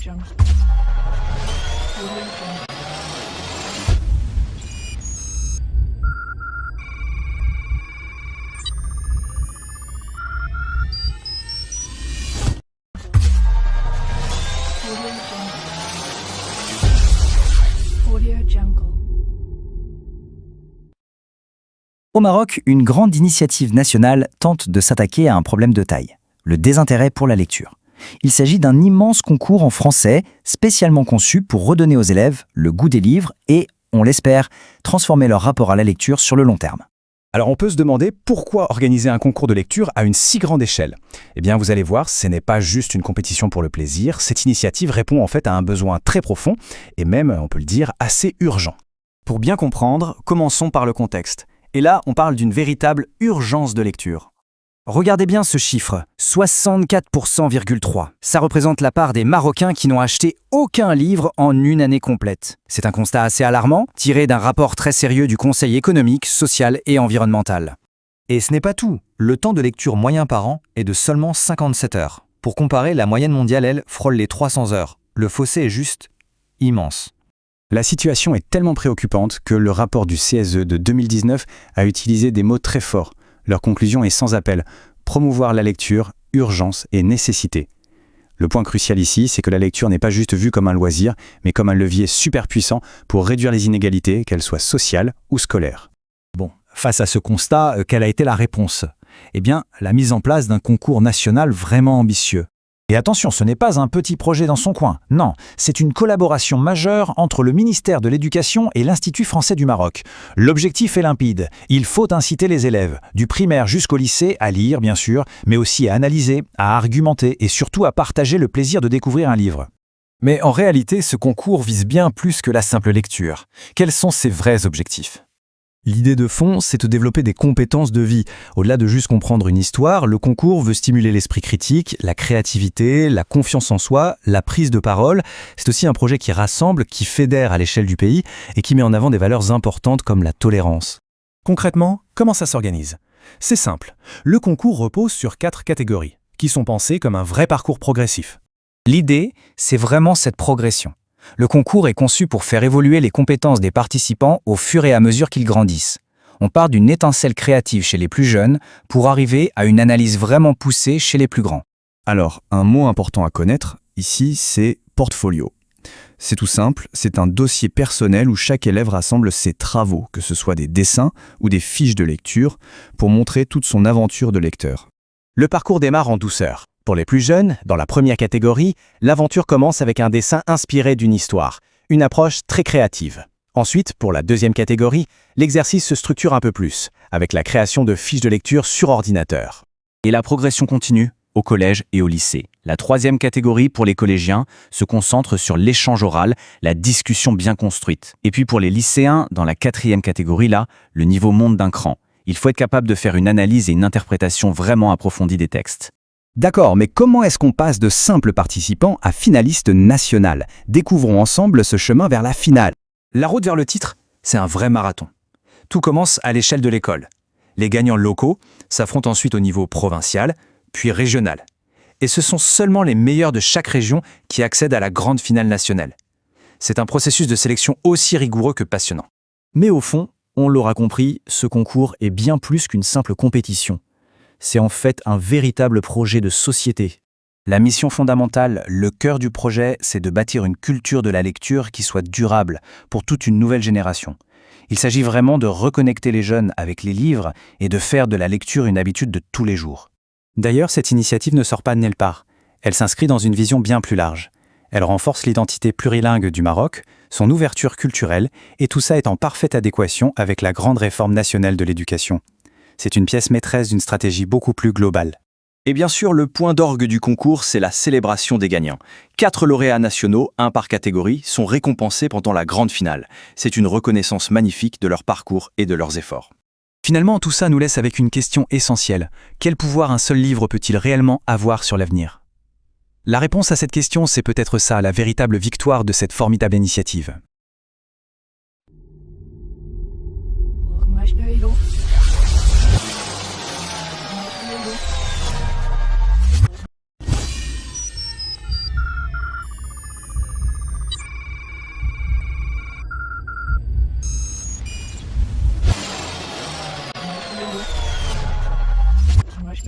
Jungle. Audio Jungle. Audio Jungle. Au Maroc, une grande initiative nationale tente de s'attaquer à un problème de taille, le désintérêt pour la lecture. Il s'agit d'un immense concours en français, spécialement conçu pour redonner aux élèves le goût des livres et, on l'espère, transformer leur rapport à la lecture sur le long terme. Alors on peut se demander pourquoi organiser un concours de lecture à une si grande échelle. Eh bien vous allez voir, ce n'est pas juste une compétition pour le plaisir, cette initiative répond en fait à un besoin très profond et même, on peut le dire, assez urgent. Pour bien comprendre, commençons par le contexte. Et là, on parle d'une véritable urgence de lecture. Regardez bien ce chiffre, 64,3%. Ça représente la part des Marocains qui n'ont acheté aucun livre en une année complète. C'est un constat assez alarmant, tiré d'un rapport très sérieux du Conseil économique, social et environnemental. Et ce n'est pas tout. Le temps de lecture moyen par an est de seulement 57 heures. Pour comparer, la moyenne mondiale, elle, frôle les 300 heures. Le fossé est juste immense. La situation est tellement préoccupante que le rapport du CSE de 2019 a utilisé des mots très forts. Leur conclusion est sans appel. Promouvoir la lecture, urgence et nécessité. Le point crucial ici, c'est que la lecture n'est pas juste vue comme un loisir, mais comme un levier super puissant pour réduire les inégalités, qu'elles soient sociales ou scolaires. Bon, face à ce constat, quelle a été la réponse ? Eh bien, la mise en place d'un concours national vraiment ambitieux. Et attention, ce n'est pas un petit projet dans son coin. Non, c'est une collaboration majeure entre le ministère de l'Éducation et l'Institut français du Maroc. L'objectif est limpide. Il faut inciter les élèves, du primaire jusqu'au lycée, à lire, bien sûr, mais aussi à analyser, à argumenter et surtout à partager le plaisir de découvrir un livre. Mais en réalité, ce concours vise bien plus que la simple lecture. Quels sont ses vrais objectifs ? L'idée de fond, c'est de développer des compétences de vie. Au-delà de juste comprendre une histoire, le concours veut stimuler l'esprit critique, la créativité, la confiance en soi, la prise de parole. C'est aussi un projet qui rassemble, qui fédère à l'échelle du pays et qui met en avant des valeurs importantes comme la tolérance. Concrètement, comment ça s'organise ? C'est simple. Le concours repose sur 4 catégories, qui sont pensées comme un vrai parcours progressif. L'idée, c'est vraiment cette progression. Le concours est conçu pour faire évoluer les compétences des participants au fur et à mesure qu'ils grandissent. On part d'une étincelle créative chez les plus jeunes pour arriver à une analyse vraiment poussée chez les plus grands. Alors, un mot important à connaître, ici, c'est portfolio. C'est tout simple, c'est un dossier personnel où chaque élève rassemble ses travaux, que ce soit des dessins ou des fiches de lecture, pour montrer toute son aventure de lecteur. Le parcours démarre en douceur. Pour les plus jeunes, dans la première catégorie, l'aventure commence avec un dessin inspiré d'une histoire, une approche très créative. Ensuite, pour la deuxième catégorie, l'exercice se structure un peu plus, avec la création de fiches de lecture sur ordinateur. Et la progression continue au collège et au lycée. La troisième catégorie, pour les collégiens, se concentre sur l'échange oral, la discussion bien construite. Et puis pour les lycéens, dans la quatrième catégorie, là, le niveau monte d'un cran. Il faut être capable de faire une analyse et une interprétation vraiment approfondie des textes. D'accord, mais comment est-ce qu'on passe de simples participants à finalistes nationales ? Découvrons ensemble ce chemin vers la finale. La route vers le titre, c'est un vrai marathon. Tout commence à l'échelle de l'école. Les gagnants locaux s'affrontent ensuite au niveau provincial, puis régional. Et ce sont seulement les meilleurs de chaque région qui accèdent à la grande finale nationale. C'est un processus de sélection aussi rigoureux que passionnant. Mais au fond, on l'aura compris, ce concours est bien plus qu'une simple compétition. C'est en fait un véritable projet de société. La mission fondamentale, le cœur du projet, c'est de bâtir une culture de la lecture qui soit durable pour toute une nouvelle génération. Il s'agit vraiment de reconnecter les jeunes avec les livres et de faire de la lecture une habitude de tous les jours. D'ailleurs, cette initiative ne sort pas de nulle part. Elle s'inscrit dans une vision bien plus large. Elle renforce l'identité plurilingue du Maroc, son ouverture culturelle, et tout ça est en parfaite adéquation avec la grande réforme nationale de l'éducation. C'est une pièce maîtresse d'une stratégie beaucoup plus globale. Et bien sûr, le point d'orgue du concours, c'est la célébration des gagnants. 4 lauréats nationaux, 1 par catégorie, sont récompensés pendant la grande finale. C'est une reconnaissance magnifique de leur parcours et de leurs efforts. Finalement, tout ça nous laisse avec une question essentielle. Quel pouvoir un seul livre peut-il réellement avoir sur l'avenir ? La réponse à cette question, c'est peut-être ça, la véritable victoire de cette formidable initiative. Moi, je